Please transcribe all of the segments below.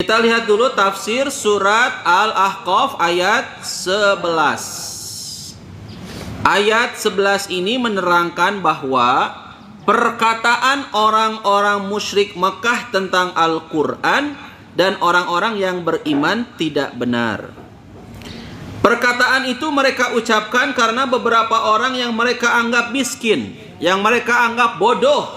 Kita lihat dulu tafsir surat Al-Ahqaf ayat 11. Ayat 11 ini menerangkan bahwa perkataan orang-orang musyrik Mekah tentang Al-Quran dan orang-orang yang beriman tidak benar. Perkataan itu mereka ucapkan karena beberapa orang yang mereka anggap miskin, yang mereka anggap bodoh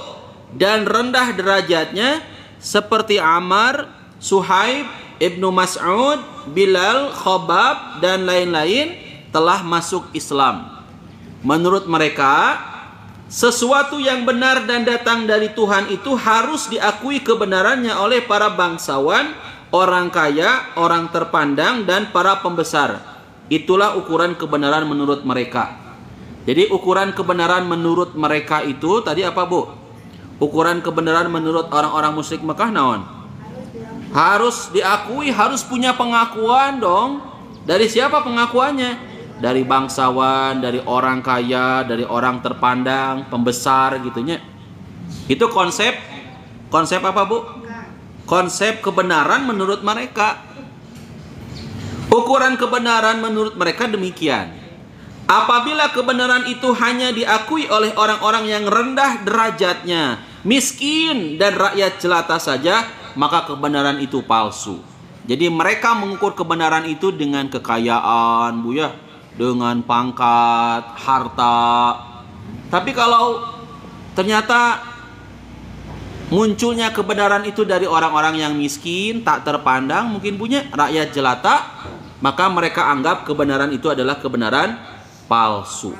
dan rendah derajatnya, seperti Ammar, Suhaib, Ibnu Mas'ud, Bilal, Khobab, dan lain-lain telah masuk Islam. Menurut mereka, sesuatu yang benar dan datang dari Tuhan itu harus diakui kebenarannya oleh para bangsawan, orang kaya, orang terpandang, dan para pembesar. Itulah ukuran kebenaran menurut mereka. Jadi ukuran kebenaran menurut mereka itu tadi apa, Bu? Ukuran kebenaran menurut orang-orang musyrik Mekah naon? Harus diakui, harus punya pengakuan dong. Dari siapa pengakuannya? Dari bangsawan, dari orang kaya, dari orang terpandang, pembesar gitunya. Itu konsep apa, Bu? Konsep kebenaran menurut mereka. Ukuran kebenaran menurut mereka demikian. Apabila kebenaran itu hanya diakui oleh orang-orang yang rendah derajatnya, miskin dan rakyat jelata saja, maka kebenaran itu palsu. Jadi mereka mengukur kebenaran itu dengan kekayaan, Bu ya, dengan pangkat, harta. Tapi kalau ternyata munculnya kebenaran itu dari orang-orang yang miskin, tak terpandang, mungkin punya rakyat jelata, maka mereka anggap kebenaran itu adalah kebenaran palsu.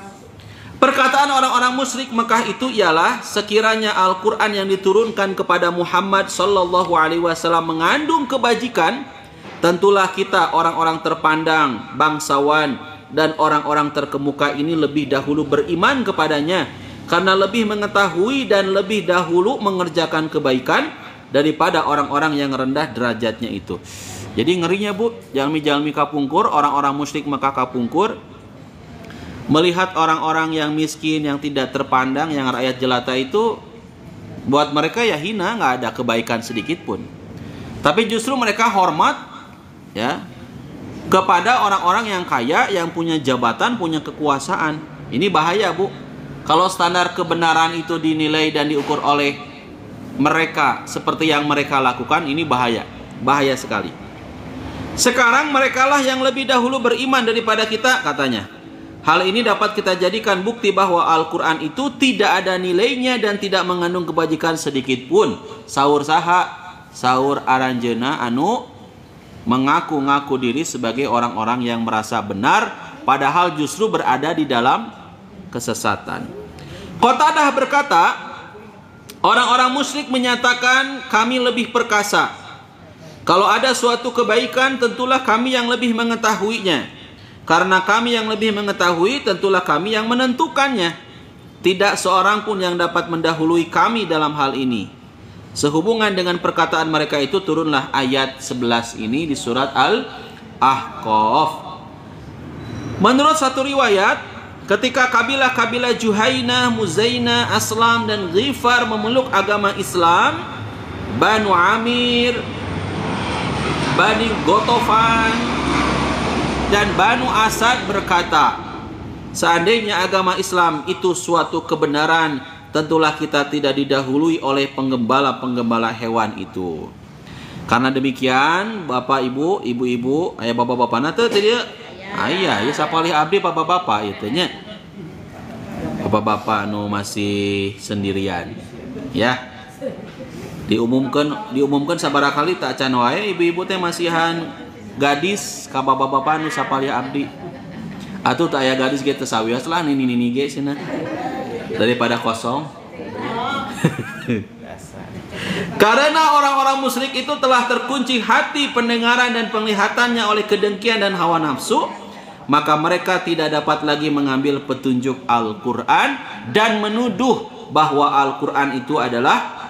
Perkataan orang-orang musyrik Mekah itu ialah, sekiranya Al-Quran yang diturunkan kepada Muhammad sallallahu alaihi wasallam mengandung kebajikan, tentulah kita orang-orang terpandang, bangsawan, dan orang-orang terkemuka ini lebih dahulu beriman kepadanya, karena lebih mengetahui dan lebih dahulu mengerjakan kebaikan daripada orang-orang yang rendah derajatnya itu. Jadi ngerinya, Bu, jalmi-jalmi kapungkur, orang-orang musyrik Mekah kapungkur, melihat orang-orang yang miskin, yang tidak terpandang, yang rakyat jelata itu, buat mereka ya hina, nggak ada kebaikan sedikit pun. Tapi justru mereka hormat ya kepada orang-orang yang kaya, yang punya jabatan, punya kekuasaan. Ini bahaya, Bu. Kalau standar kebenaran itu dinilai dan diukur oleh mereka seperti yang mereka lakukan, ini bahaya. Bahaya sekali. Sekarang merekalah yang lebih dahulu beriman daripada kita, katanya. Hal ini dapat kita jadikan bukti bahwa Al-Quran itu tidak ada nilainya dan tidak mengandung kebajikan sedikit pun. Saur saha, saur aranjeuna anu mengaku-ngaku diri sebagai orang-orang yang merasa benar, padahal justru berada di dalam kesesatan. Qatadah berkata, orang-orang musyrik menyatakan kami lebih perkasa. Kalau ada suatu kebaikan, tentulah kami yang lebih mengetahuinya. Karena kami yang lebih mengetahui, tentulah kami yang menentukannya. Tidak seorang pun yang dapat mendahului kami dalam hal ini. Sehubungan dengan perkataan mereka itu, turunlah ayat 11 ini di surat Al-Ahqaf. Menurut satu riwayat, ketika kabilah-kabilah Juhainah, Muzainah, Aslam, dan Ghifar memeluk agama Islam, Banu Amir, Bani Gotofan, dan Banu Asad berkata, seandainya agama Islam itu suatu kebenaran, tentulah kita tidak didahului oleh penggembala-penggembala hewan itu. Karena demikian, Bapak Ibu, Ibu-ibu, ayah bapak-bapak nate tadi ayah ya sapalih abdi bapak-bapak itu nya. Bapak-bapak nu masih sendirian. Ya. Diumumkan sabarakali tak can wae ibu-ibu teh masihan gadis ka bapak-bapak nu sapalih abdi. Atuh teu aya gadis ge teu sawios lah nini ge cenah. Daripada kosong. Karena orang-orang musyrik itu telah terkunci hati, pendengaran, dan penglihatannya oleh kedengkian dan hawa nafsu, maka mereka tidak dapat lagi mengambil petunjuk Al-Quran dan menuduh bahwa Al-Quran itu adalah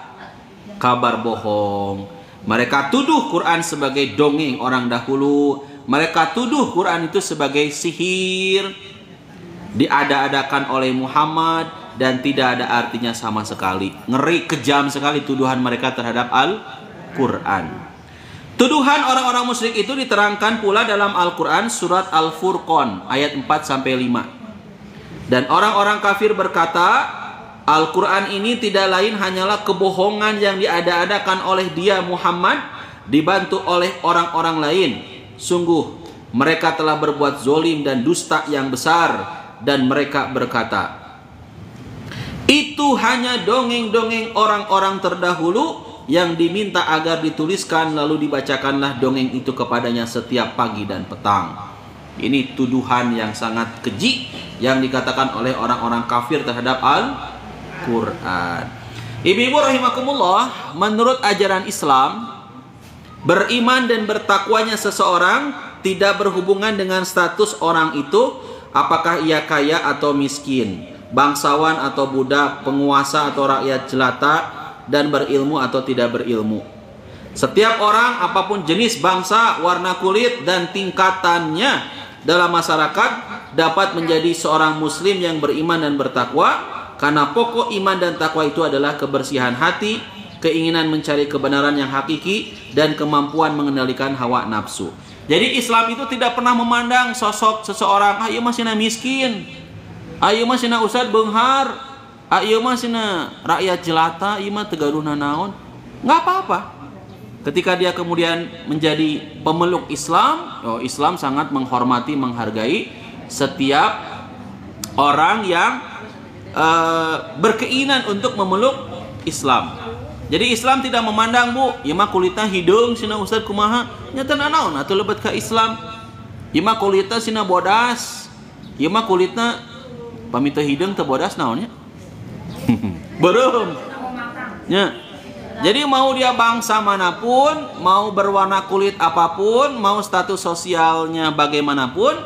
kabar bohong. Mereka tuduh Quran sebagai dongeng orang dahulu. Mereka tuduh Quran itu sebagai sihir, diada-adakan oleh Muhammad, dan tidak ada artinya sama sekali. Ngeri, kejam sekali tuduhan mereka terhadap Al-Quran. Tuduhan orang-orang musyrik itu diterangkan pula dalam Al-Quran surat Al-Furqan ayat 4-5. Dan orang-orang kafir berkata, Al-Quran ini tidak lain hanyalah kebohongan yang diada-adakan oleh dia Muhammad dibantu oleh orang-orang lain. Sungguh mereka telah berbuat zolim dan dusta yang besar. Dan mereka berkata, itu hanya dongeng-dongeng orang-orang terdahulu yang diminta agar dituliskan lalu dibacakanlah dongeng itu kepadanya setiap pagi dan petang. Ini tuduhan yang sangat keji yang dikatakan oleh orang-orang kafir terhadap Al-Quran. Ibu-ibu rahimakumullah, menurut ajaran Islam, beriman dan bertakwanya seseorang tidak berhubungan dengan status orang itu, apakah ia kaya atau miskin, bangsawan atau budak, penguasa atau rakyat jelata, dan berilmu atau tidak berilmu. Setiap orang, apapun jenis, bangsa, warna kulit, dan tingkatannya dalam masyarakat dapat menjadi seorang muslim yang beriman dan bertakwa, karena pokok iman dan takwa itu adalah kebersihan hati, keinginan mencari kebenaran yang hakiki, dan kemampuan mengendalikan hawa nafsu. Jadi Islam itu tidak pernah memandang sosok seseorang, ieu mah cenah miskin, ieu mah cenah ustad beunghar, ieu mah cenah rakyat jelata, ieu mah teu gaduh nanaon. Enggak apa-apa. Ketika dia kemudian menjadi pemeluk Islam, Islam sangat menghormati, menghargai setiap orang yang berkeinginan untuk memeluk Islam. Jadi Islam tidak memandang, bu, ieu mah kulitna hidung cenah ustad kumaha, nya teu nanaon atuh lebet ka Islam. Ieu mah kulitna cenah bodas, ieu mah kulitna pamito hidung teu bodas naonnya? Belum. Ya. Jadi mau dia bangsa manapun, mau berwarna kulit apapun, mau status sosialnya bagaimanapun,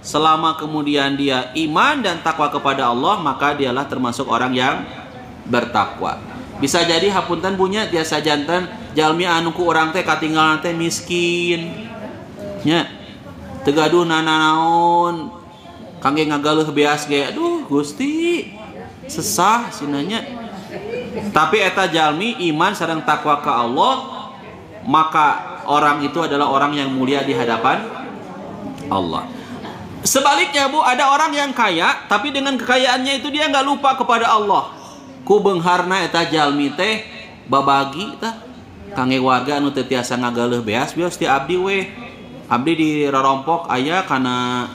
selama kemudian dia iman dan takwa kepada Allah, maka dialah termasuk orang yang bertakwa. Bisa jadi hapunten punya tiasa janten jalmi anu ku urang teh katinggalan teh miskin. Nya. Teu gaduh nanaon. Kangge ngagaleuh beas ge. Aduh, Gusti. Sesah sinanya. Tapi eta jalmi iman sareng takwa ka Allah, maka orang itu adalah orang yang mulia di hadapan Allah. Sebaliknya, bu, ada orang yang kaya tapi dengan kekayaannya itu dia nggak lupa kepada Allah. Ku beungharna eta jalmi teh babagi tah kangge warga anu teu tiasa ngagaleuh beas bios ti abdi we. Abdi di rorompok aya kana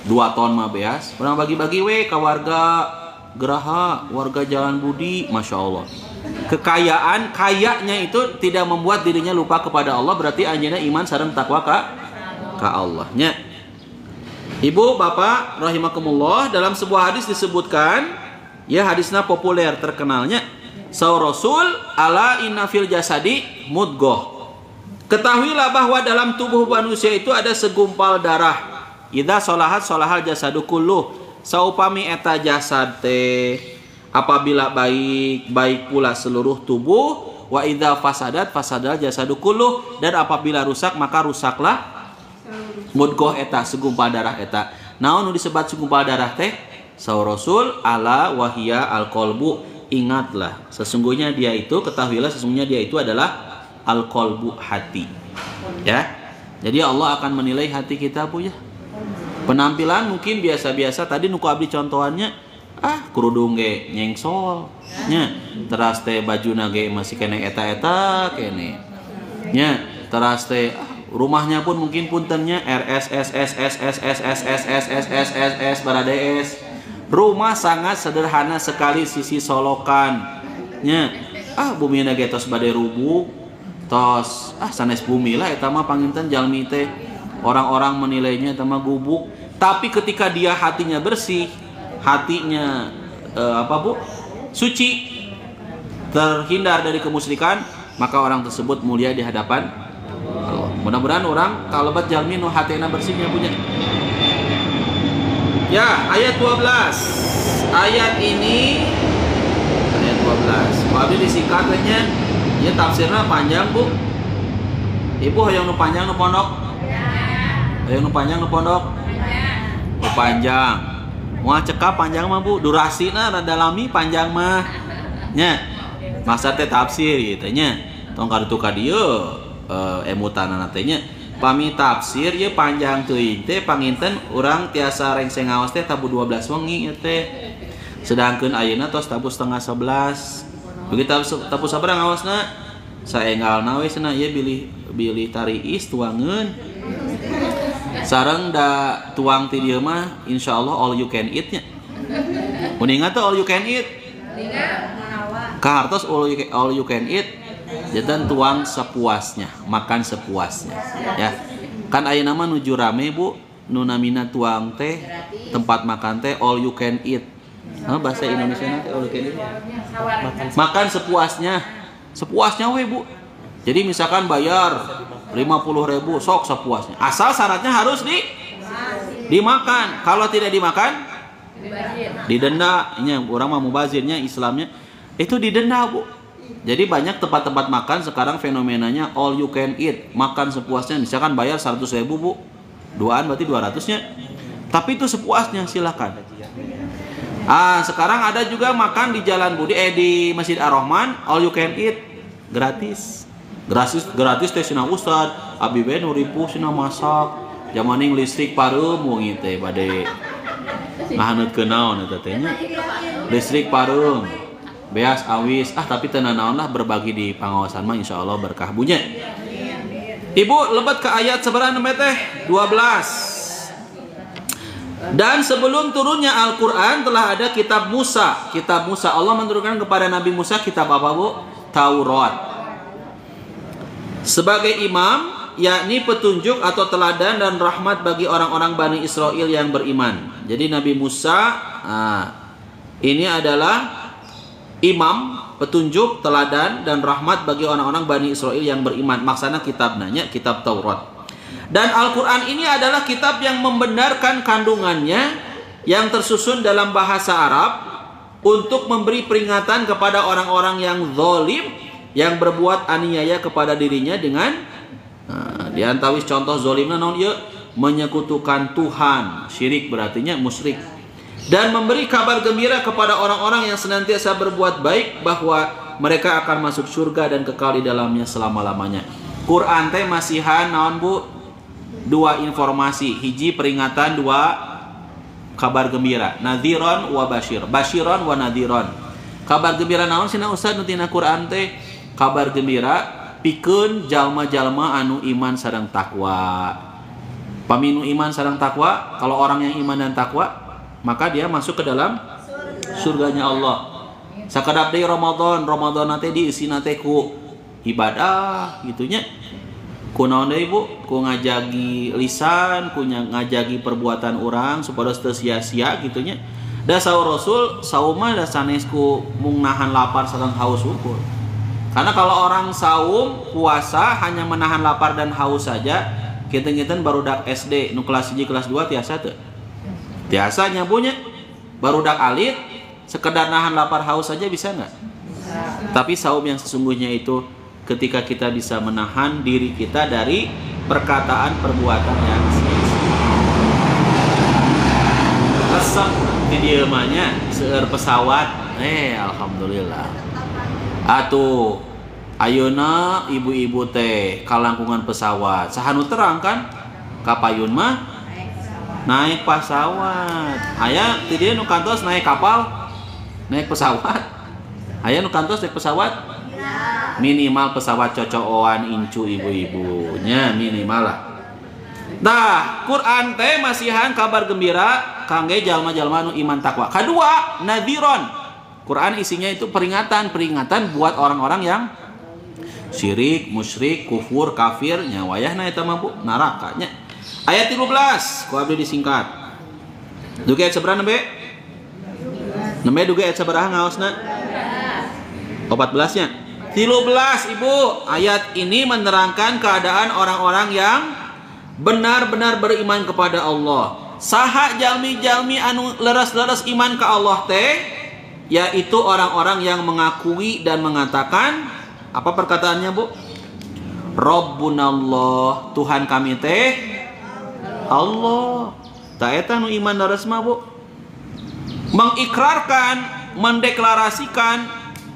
2 ton mah beas. Urang bagi-bagi we ka warga Geraha, warga Jalan Budi, Masya Allah. Kekayaan, kayanya itu tidak membuat dirinya lupa kepada Allah, berarti anjeunna iman sareng takwa ka Allah nya. Ibu, bapak, rahimakumullah, dalam sebuah hadis disebutkan, ya hadisnya populer terkenalnya, saur Rasul, ala inna fil jasadi mudghah. Ketahuilah bahwa dalam tubuh manusia itu ada segumpal darah. Idza sholahat sholahal jasadu kulluh. Saupami eta jasad teh apabila baik, baik pula seluruh tubuh. Wa idza fasadat fasadal jasadu kulluh. Dan apabila rusak maka rusaklah mudghah eta, segumpal darah eta. Naon nu disebat segumpal darah teh? Saur Rasul, ala wahia al-qalbu. Ingatlah, sesungguhnya dia itu, ketahuilah sesungguhnya dia itu adalah al-qalbu, hati. Ya. Jadi Allah akan menilai hati kita, Bu, ya. Penampilan mungkin biasa-biasa, tadi nuku abdi contohannya, kerudung ge nyengsol nya, teras teh bajuna ge masih kene eta-eta kene nya, teras teh rumahnya pun mungkin puntennya RSSSSSSSSSSSSS baradees. Rumah sangat sederhana sekali, sisi solokan nya, bumina ge tos bade rubuk tos sanes bumi lah eta mah panginten jalmi teh. Orang-orang menilainya eta mah gubuk, tapi ketika dia hatinya bersih, hatinya suci, terhindar dari kemusyrikan, maka orang tersebut mulia di hadapan Allah. Mudah-mudahan orang kalebat jalmi nu hatena bersihnya punya. Ya, ayat 12. Ayat ini ayat 12. Kalau abdi disingkatnya, ya tafsirnya panjang, Bu. Ibu hoyong nu panjang nu pondok. Ayo nu panjang nu pondok. Nu panjang. Moal cekap panjang mah, Bu. Durasina rada lami, panjang mah. Nya. Maksud teh tafsir gitu nya. Tong kartu ka dieu. emutanana teh nya. Pami tafsir ye panjang teuing teh panginten urang tiasa rengseng ngaos teh tabu 12 wengi teh. Sedangkeun ayeuna tos tabu setengah 11. Begitu tabu sabaraha ngaosna? Saenggalna we cenah ieu bilih tariis tuangeun. Sareng da tuang ti dieu mah insyaallah all you can eat nya. Mun ingat tuh all you can eat. Kahartos all you can eat. Jadi tuang sepuasnya, makan sepuasnya, ya. Kan ayeuna mah nuju rame Bu, nu namina tuang teh, tempat makan teh all you can eat. Bahasa Indonesia nanti all you can eat. Makan sepuasnya. Sepuasnya we Bu. Jadi misalkan bayar 50.000 sok sepuasnya. Asal syaratnya harus dimakan. Kalau tidak dimakan didenda. Ini orang mau mubazirnya Islamnya itu didenda Bu. Jadi banyak tempat-tempat makan sekarang fenomenanya all you can eat, makan sepuasnya. Misalkan bayar 100.000 Bu, duaan berarti 200-nya. Tapi itu sepuasnya, silakan. Sekarang ada juga makan di Jalan Budi di Masjid Ar-Rahman all you can eat, gratis. Gratis teh cenah Ustad, abi we nu ripuh cenah masak. Jamaning listrik pareum wong teh bade ngahaneutkeun naon eta teh nya. Listrik pareum. Beas awis tapi tenan naon lah berbagi di pangaosan mah insyaallah berkah bunya. Ibu lebet ke ayat sabaraha teh 12. Dan sebelum turunnya Al-Qur'an telah ada kitab Musa. Kitab Musa Allah menurunkan kepada Nabi Musa kitab apa Bu? Taurat. Sebagai imam, yakni petunjuk atau teladan dan rahmat bagi orang-orang Bani Israel yang beriman. Jadi Nabi Musa ini adalah imam, petunjuk, teladan, dan rahmat bagi orang-orang Bani Israel yang beriman. Maksana kitab nanya, kitab Taurat. Dan Al-Quran ini adalah kitab yang membenarkan kandungannya yang tersusun dalam bahasa Arab untuk memberi peringatan kepada orang-orang yang zalim, yang berbuat aniaya kepada dirinya dengan diantawis contoh zalimna naon ieu menyekutukan Tuhan, syirik berartinya musyrik. Dan memberi kabar gembira kepada orang-orang yang senantiasa berbuat baik bahwa mereka akan masuk surga dan kekal di dalamnya selama-lamanya. Quran teh masihan naon Bu? 2 informasi, hiji peringatan, 2 kabar gembira. Nadhiron wa basyir. Basyiron wa nadhiron. Kabar gembira naon cenah Ustaz nu tina Quran teh? Kabar gembira pikeun jalma-jalma anu iman sareng takwa. Paminu iman sareng takwa, kalau orang yang iman dan takwa maka dia masuk ke dalam surganya Allah. Sakadap deui Ramadan nanti diisi nate ku ibadah gitunya. Ku naon deui Bu? Ku ngajagi lisan, ku ngajagi perbuatan orang supaya teu sia-sia gitunya. Da saur Rasul, saum mah da sanes ku mung nahan lapar sareng haus ukur. Karena kalau orang saum puasa hanya menahan lapar dan haus saja, kitu-kitu barudak SD nu kelas 1 kelas 2 tiasa teu. Biasanya punya barudak alit sekedar nahan lapar haus saja bisa nggak? Tapi saum yang sesungguhnya itu ketika kita bisa menahan diri kita dari perkataan perbuatan yang resep di diemanya seueur pesawat. Alhamdulillah. Atuh ayeuna ibu-ibu teh kalangkungan pesawat. Sahanu terang kan? Kapayun mah naik pesawat. Aya ti dieu nu kantos naik kapal, naik pesawat. Aya nu kantos naik pesawat? Minimal pesawat cocokan incu ibu-ibunya minimal lah. Nah, Quran teh masihan kabar gembira kangge jalma-jalma nu iman takwa. Kedua, nadhiron. Quran isinya itu peringatan buat orang-orang yang syirik, musyrik, kufur, kafir, nya wayahna eta mah Bu narakanya. Ayat 13, ku abdi disingkat. Dugi ayat sabaraha nembe? Nembe dugi ayat sabaraha ngaosna? 14-nya. 13 Ibu. Ayat ini menerangkan keadaan orang-orang yang benar-benar beriman kepada Allah. Saha jalmi-jalmi anu leres-leres iman ke Allah teh, yaitu orang-orang yang mengakui dan mengatakan apa perkataannya Bu? Rabbunallah, Tuhan kami teh Allah. Tak eta nu iman daras mah Bu. Mengikrarkan, mendeklarasikan,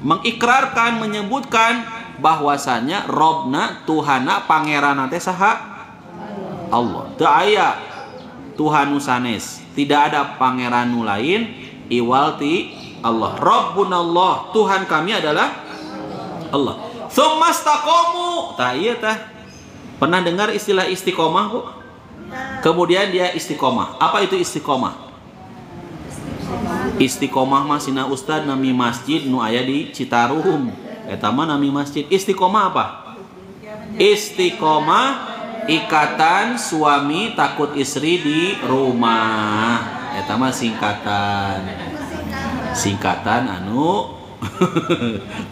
mengikrarkan, menyebutkan bahwasanya Robna Tuhana pangeran teh saha Allah. Teu aya Tuhan nu sanes, tidak ada pangeran nu lain iwal ti Allah. Rabbunallah, Tuhan kami adalah Allah. Tsumastaqamu, tah ieu tah. Pernah dengar istilah istiqomah, Bu? Kemudian dia istiqomah. Apa itu istiqomah? Istiqomah mah sina ustad nami masjid nu aya di Citarum. Eta mah nami masjid. Istiqomah apa? Istiqomah ikatan suami takut istri di rumah. Eta mah singkatan. Singkatan anu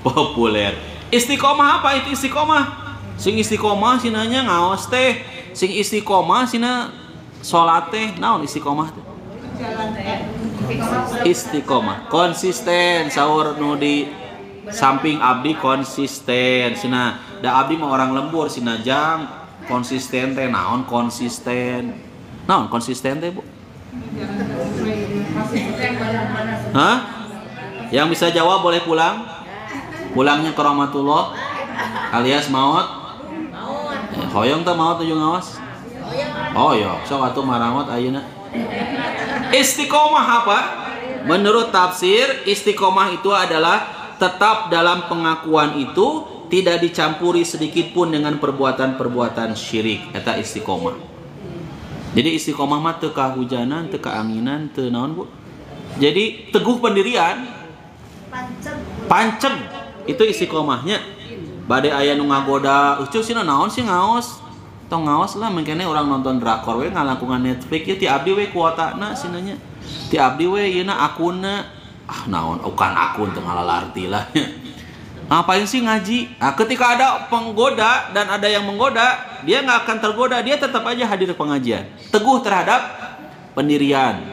populer. Istiqomah apa itu istiqomah? Sing istiqomah sinanya ngaos teh. Sing istiqomah sina salat teh. Naon istiqomah teh? Istiqomah konsisten saur nu di samping abdi konsisten. Sina da abdi mah orang lembur sina jang konsisten teh naon konsisten? Naon konsisten teh, Bu? Hah? Yang bisa jawab boleh pulang. Pulangnya ke rahmatullah alias maut. Hoyong teh maut ujung ngawas. Oh iya, sok atuh maramot ayeuna. Istiqomah apa? Menurut tafsir, istiqomah itu adalah tetap dalam pengakuan itu, tidak dicampuri sedikit pun dengan perbuatan-perbuatan syirik. Eta istiqomah. Jadi istiqomah mah teu kahujanan, teu kaanginan, teu naon, Bu. Jadi teguh pendirian. Panceg. Itu istiqomahnya. Bade aya nu ngagoda, ucuh sina naon sih ngaos. Tong ngaos lah mengkene orang nonton drakor we ngalangkungan Netflix ya ti abdi we kuotana sinanya. Ti abdi we yeuna akunna. Ah naon bukan akun teu ngalalarti lah. Ngapain sih ngaji? Nah, ketika ada penggoda dan ada yang menggoda, dia nggak akan tergoda, dia tetap aja hadir pengajian. Teguh terhadap pendirian.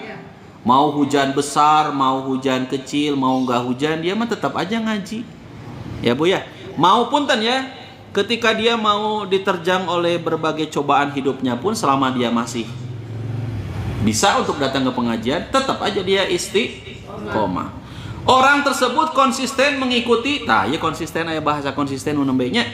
Mau hujan besar, mau hujan kecil, mau nggak hujan, dia mah tetap aja ngaji. Ya Bu ya. Maupun ya, ketika dia mau diterjang oleh berbagai cobaan hidupnya pun selama dia masih bisa untuk datang ke pengajian, tetap aja dia istiqomah. Orang tersebut konsisten mengikuti, nah ya konsisten aya bahasa konsisten unembenya.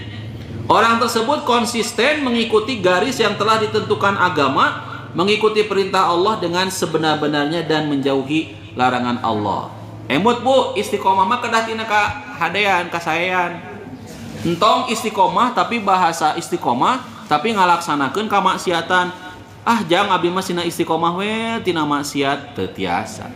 Orang tersebut konsisten mengikuti garis yang telah ditentukan agama, mengikuti perintah Allah dengan sebenar-benarnya dan menjauhi larangan Allah. Emut Bu, istiqomah mah kedah tina ka hadean, kasaean. Entong istiqomah tapi bahasa istiqomah tapi ngalaksanakeun kamaksiatan. Ah jang abdi mah sina istiqomah we tina maksiat teu tiasa.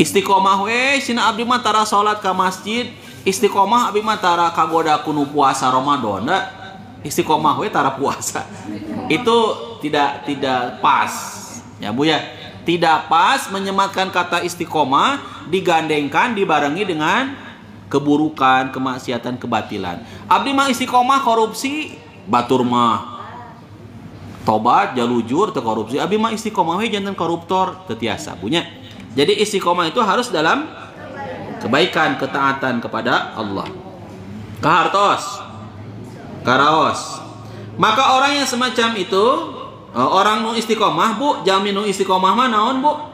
Istiqomah we sina abdi mah tara salat ka masjid, istiqomah abdi mah tara kagoda kuno puasa Ramadan. Istiqomah we tara puasa. Itu tidak pas. Ya Bu ya. Tidak pas menyematkan kata istiqomah digandengkan dibarengi dengan keburukan, kemaksiatan, kebatilan. Abdi mah istiqomah korupsi, batur mah tobat, jalujur, teu korupsi. Abdi mah istiqomah we janten koruptor, teu tiasa punya. Jadi istiqomah itu harus dalam kebaikan, ketaatan kepada Allah. Kahartos, karaos. Maka orang yang semacam itu, orang nu istiqomah, Bu, jamin nu istiqomah mah naon, Bu?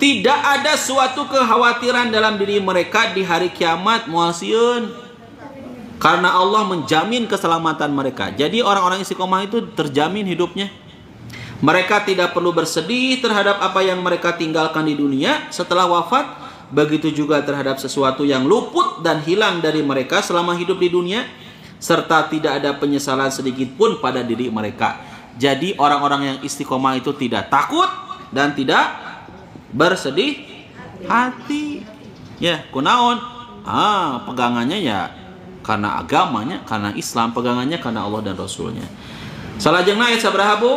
Tidak ada suatu kekhawatiran dalam diri mereka di hari kiamat moal sieun. Karena Allah menjamin keselamatan mereka. Jadi orang-orang istiqomah itu terjamin hidupnya. Mereka tidak perlu bersedih terhadap apa yang mereka tinggalkan di dunia setelah wafat. Begitu juga terhadap sesuatu yang luput dan hilang dari mereka selama hidup di dunia. Serta tidak ada penyesalan sedikit pun pada diri mereka. Jadi orang-orang yang istiqomah itu tidak takut dan tidak bersedih hati. Ya, kunaon? Pegangannya ya karena agamanya, karena Islam, pegangannya karena Allah dan Rasulnya. Salajengna ayat sabaraha, Bu?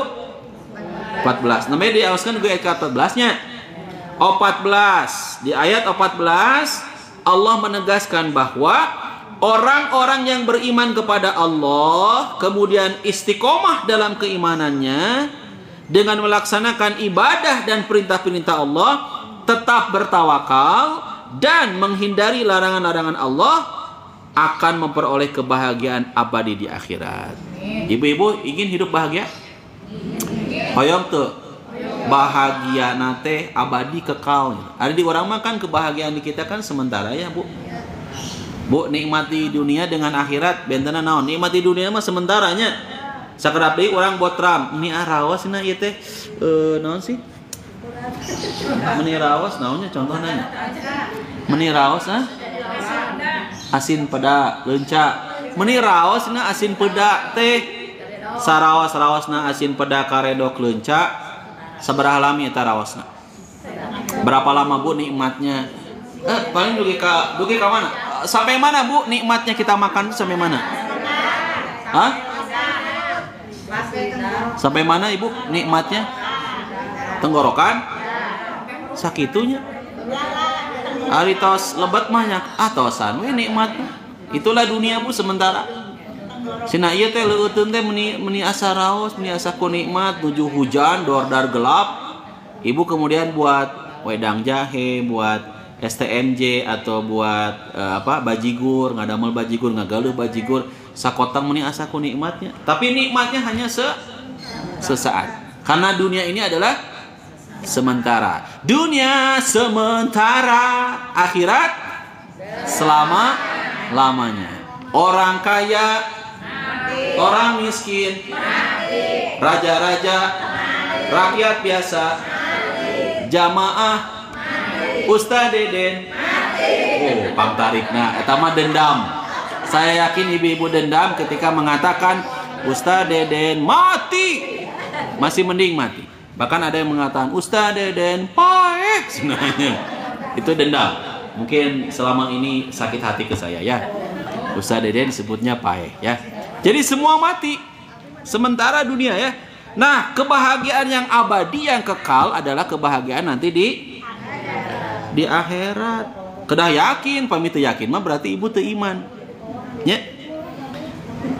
14. Namanya diawaskan ke ayat 14-nya. 14. Di ayat 14 Allah menegaskan bahwa orang-orang yang beriman kepada Allah kemudian istiqomah dalam keimanannya dengan melaksanakan ibadah dan perintah-perintah Allah, tetap bertawakal dan menghindari larangan-larangan Allah, akan memperoleh kebahagiaan abadi di akhirat. Ibu-ibu ingin hidup bahagia? Hoyong tuh bahagia nate abadi kekal. Ada di orang makan kebahagiaan di kita kan sementara ya Bu. Bu, nikmati dunia dengan akhirat bentena naon? Nikmati dunia mah sementaranya. Sakedap deui urang buat Trump. Ini rawas na ieu teh naon sih? Meni rawas naonnya contohnya? Meni rawas asin peda leunca. Meni rawas na asin peda teh. Sarawas-rawasna asin peda karedok leunca. Sabaraha lami eta rawasna? Berapa lama Bu nikmatnya? Paling dugi ka mana? Sampai mana Bu nikmatnya kita makan sampai mana? Hah? Sampai mana Ibu nikmatnya? Tenggorokan? Sakitunya? Ari tos lebat mah nya atosan we nikmatnya. Itulah dunia Bu sementara. Sina ieu teh leueuteun teh meni asa raos, meni asa ku nikmat nuju hujan, dordar gelap. Ibu kemudian buat wedang jahe, buat STMJ atau buat bajigur, ngadamel bajigur, ngagaluh bajigur, sakotang meni asa ku nikmatnya. Tapi nikmatnya hanya sesaat. Karena dunia ini adalah sementara. Dunia sementara, akhirat selama-lamanya. Orang kaya, orang miskin, raja-raja, rakyat biasa, jamaah, Ustaz Deden, pangtarikna, eta mah dendam. Saya yakin ibu-ibu dendam ketika mengatakan Ustaz Deden mati, masih mending mati. Bahkan ada yang mengatakan Ustaz Deden paeh, sebenarnya itu dendam. Mungkin selama ini sakit hati ke saya ya. Ustaz Deden disebutnya paeh ya. Jadi semua mati. Sementara dunia ya. Nah, kebahagiaan yang abadi yang kekal adalah kebahagiaan nanti di akhirat. Kedah yakin, pamit teu yakin mah berarti ibu teu iman. Ya.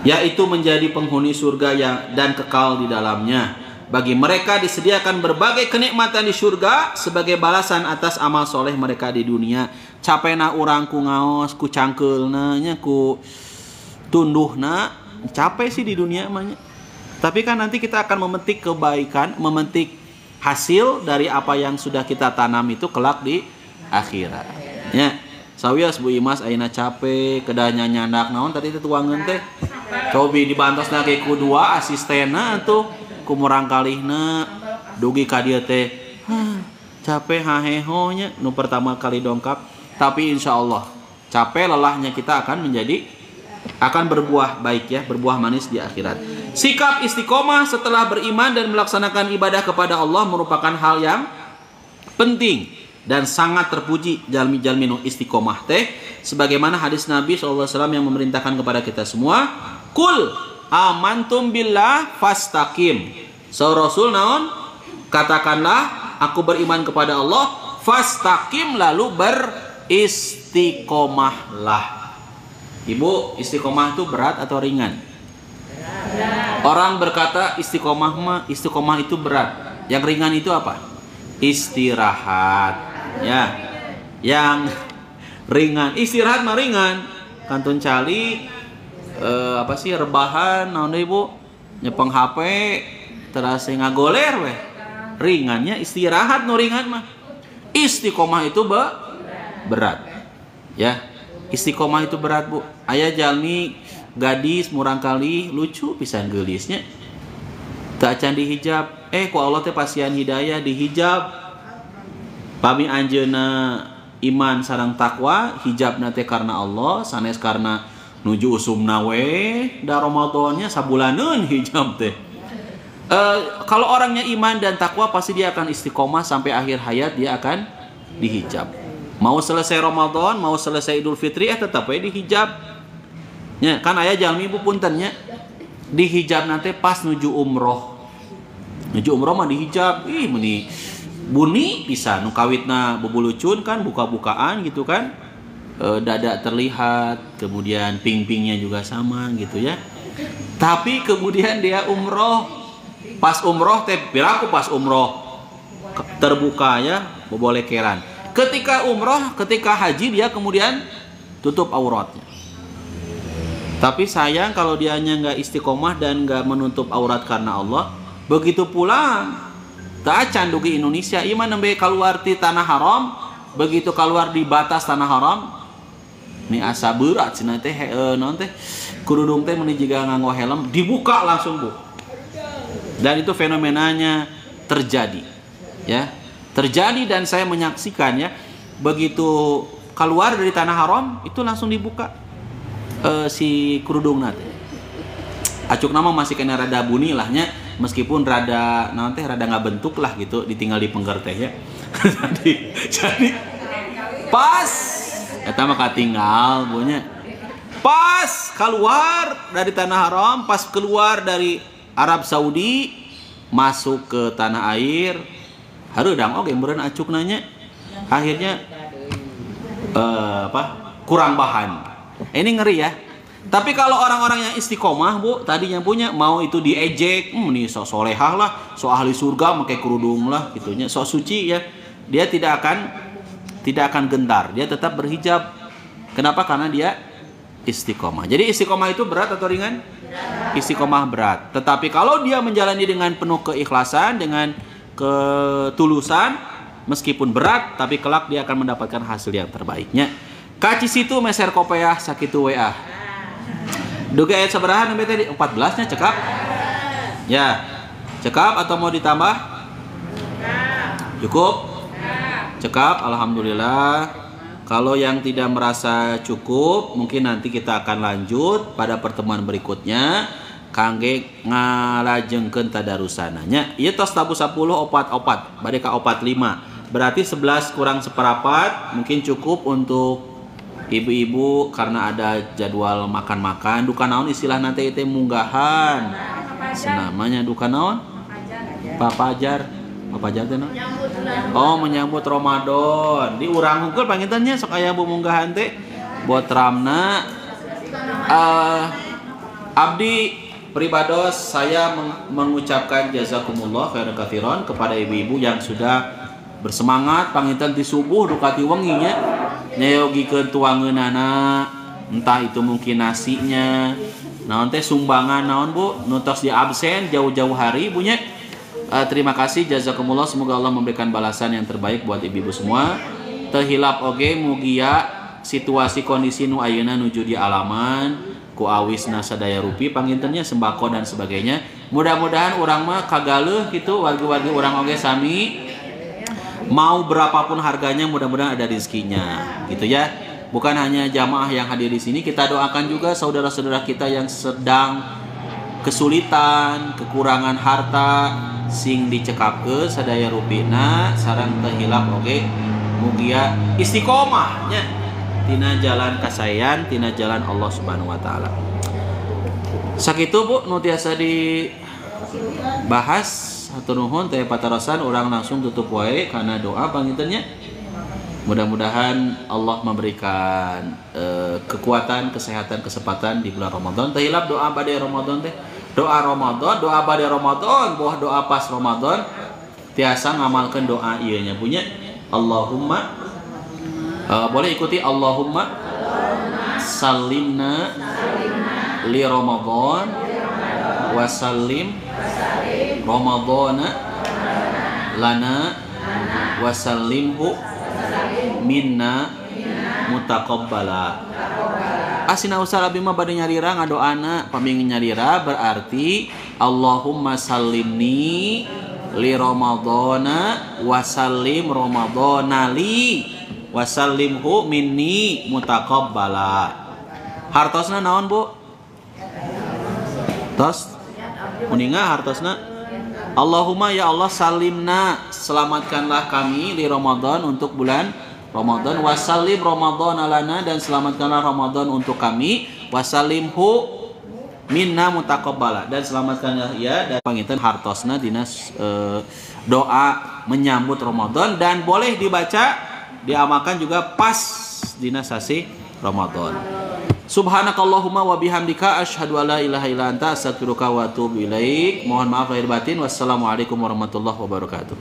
Yaitu menjadi penghuni surga dan kekal di dalamnya. Bagi mereka disediakan berbagai kenikmatan di surga sebagai balasan atas amal soleh mereka di dunia. Capena urang ku ngaos, ku cangkeulna nya, ku tunduhna, capek sih di dunia emangnya. Tapi kan nanti kita akan memetik kebaikan, memetik hasil dari apa yang sudah kita tanam itu kelak di akhirat. Ya. Sawias Bu Imas ayeuna capek, kedah nyandak naon tadi teh tuangeun teh. Cobi dibantos lagi ku dua asistena atuh ku murang kalihna dugi ka dieu teh. Capek haheho nya nu pertama kali dongkap. Tapi insya Allah capek lelahnya kita akan berbuah baik ya, berbuah manis di akhirat. Sikap istiqomah setelah beriman dan melaksanakan ibadah kepada Allah merupakan hal yang penting dan sangat terpuji jalmi-jalmi nu istiqomah teh, sebagaimana hadis Nabi SAW yang memerintahkan kepada kita semua, kul amantum billah fastaqim. Rasul naon? Katakanlah aku beriman kepada Allah, fastaqim, lalu beristiqomahlah. Ibu, istiqomah itu berat atau ringan? Orang berkata istiqomah itu berat. Yang ringan itu apa? Istirahat. Ya. Yang ringan, istirahat mah ringan. Kantun cali rebahan naon deui Ibu? Nyepeng HP terus ngagoler weh. Ringannya istirahat nu ringan mah. Istiqomah itu berat. Ya. Istiqomah itu berat Bu. Aya jalmi gadis murang kali lucu pisan geulisnya. Tak can dihijab. Ku Allah teh pasian hidayah dihijab. Pami anjeuna iman sareng takwa, hijabna teh karena Allah, sanes karena nuju usumna we da Ramadannya sabulaneun hijab teh. Kalau orangnya iman dan takwa pasti dia akan istiqomah sampai akhir hayat, dia akan dihijab. Mau selesai Ramadan, mau selesai Idul Fitri tetap we dihijab. Ya, kan aya jalmi Bu puntennya dihijab nanti pas nuju umroh. Nuju umroh mah dihijab, meni buni pisan nu kawitna bubulucun kan buka-bukaan gitu kan. Dada terlihat, kemudian ping-pingnya juga sama gitu ya. Tapi kemudian dia umroh, pas umroh teh piraku pas umroh terbuka ya, bobolekeran. Ketika umroh, ketika haji dia kemudian tutup auratnya. Tapi sayang kalau dianya nggak istiqomah dan nggak menutup aurat karena Allah, begitu pulang tak acan dugi Indonesia, iman nembe keluar di tanah haram, begitu keluar di batas tanah haram, Ini asa berat cenah teh naon teh kerudung teh meuni jiga nganggo helm dibuka langsung Bu. Dan itu fenomenanya terjadi. Ya. Terjadi dan saya menyaksikan ya. Begitu keluar dari tanah haram itu langsung dibuka si kerudungna teh. Acuk nama masih kena rada bunyi lahnya meskipun rada naon teh rada ngabentuk lah gitu ditinggal di pengger teh ya. jadi pas eta mah katinggal punya pas keluar dari tanah haram, pas keluar dari Arab Saudi masuk ke tanah air hareudang oge meureun acuk nanya akhirnya kurang bahan. Ini ngeri ya. Tapi kalau orang-orang yang istiqomah Bu tadinya punya mau itu diejek nih sok solehah lah, sok ahli surga pakai kerudung lah gitunya, sok suci ya, dia tidak akan gentar, dia tetap berhijab. Kenapa? Karena dia istiqomah. Jadi istiqomah itu berat atau ringan? Istiqomah berat. Tetapi kalau dia menjalani dengan penuh keikhlasan, dengan ketulusan, meskipun berat, tapi kelak dia akan mendapatkan hasil yang terbaiknya. Kaci situ meser kopiah sakitu WA. Duga ayat sabaraha nembe tadi 14-nya cekap? Ya. Cekap atau mau ditambah? Cukup? Cekap, alhamdulillah. Kalau yang tidak merasa cukup, mungkin nanti kita akan lanjut pada pertemuan berikutnya. Kangge ngalajengkeun tadarusananya. Ieu tos tabu 10 opat-opat, bade ka opat 5. Berarti 11 kurang seperempat mungkin cukup untuk ibu-ibu karena ada jadwal makan-makan. Duka naon istilah nanti itu munggahan. Namanya duka naon? Papajar. Papajar teh naon? Oh, menyambut Ramadan. Di urang hungkul pangintennya sok aya bu munggahan teh. Botramna abdi pribados saya mengucapkan jazakumullah khairan katsiran kepada ibu-ibu yang sudah bersemangat panginten di subuh dukati wenginya nyayogikeun tuangeunana, entah itu mungkin nasinya naon teh sumbangan naon Bu nu tos di absen jauh-jauh hari bunya. Terima kasih jazakumullah, semoga Allah memberikan balasan yang terbaik buat ibu-ibu semua. Teu hilap oge mugia situasi kondisi nu ayeuna nuju di alaman ku awisna sadaya rupi pangintennya sembako dan sebagainya. Mudah-mudahan urang mah kagaleuh gitu wargi-wargi urang oge sami mau berapapun harganya mudah-mudahan ada rezekinya gitu ya. Bukan hanya jamaah yang hadir di sini, kita doakan juga saudara-saudara kita yang sedang kesulitan, kekurangan harta sing dicekapkeun sadaya rupina sareng teu hilap oge mugia istiqomahnya tina jalan kasayan, tina jalan Allah Subhanahu wa taala. Sakitu Bu nu tiasa dibahas, hatur nuhun teh patarosan urang langsung tutup wae kana doa pangintennya. Mudah-mudahan Allah memberikan kekuatan, kesehatan, kesempatan di bulan Ramadan. Teh hilap doa bade Ramadan teh. Doa Ramadan, doa bade Ramadan, boh doa pas Ramadan tiasa ngamalkeun doa ieu nya punya. Allahumma boleh ikuti Allahumma salimna li Ramadan wa sallim Ramadana lana wa sallimhu minna mutaqabbala. Asina usah abi mah bade nyarira ngadoana pamingin nyarira berarti Allahumma sallimni li Ramadana wa sallim Ramadana li wasallimhu minni mutaqabbala. Hartosna naon Bu? Tos uninga hartosna Allahumma ya Allah salimna selamatkanlah kami di Ramadan untuk bulan Ramadan wasallim Ramadan alana dan selamatkanlah Ramadan untuk kami wasallimhu minna mutaqabbala dan selamatkanlah ia dan panginten hartosna dinas doa menyambut Ramadan dan boleh dibaca diamalkan juga pas dina sasi Ramadan. Subhanakallahumma wa bihamdika asyhadu an la ilaha illa anta astaghfiruka wa atubu ilaik. Mohon maaf lahir batin. Wassalamualaikum warahmatullahi wabarakatuh.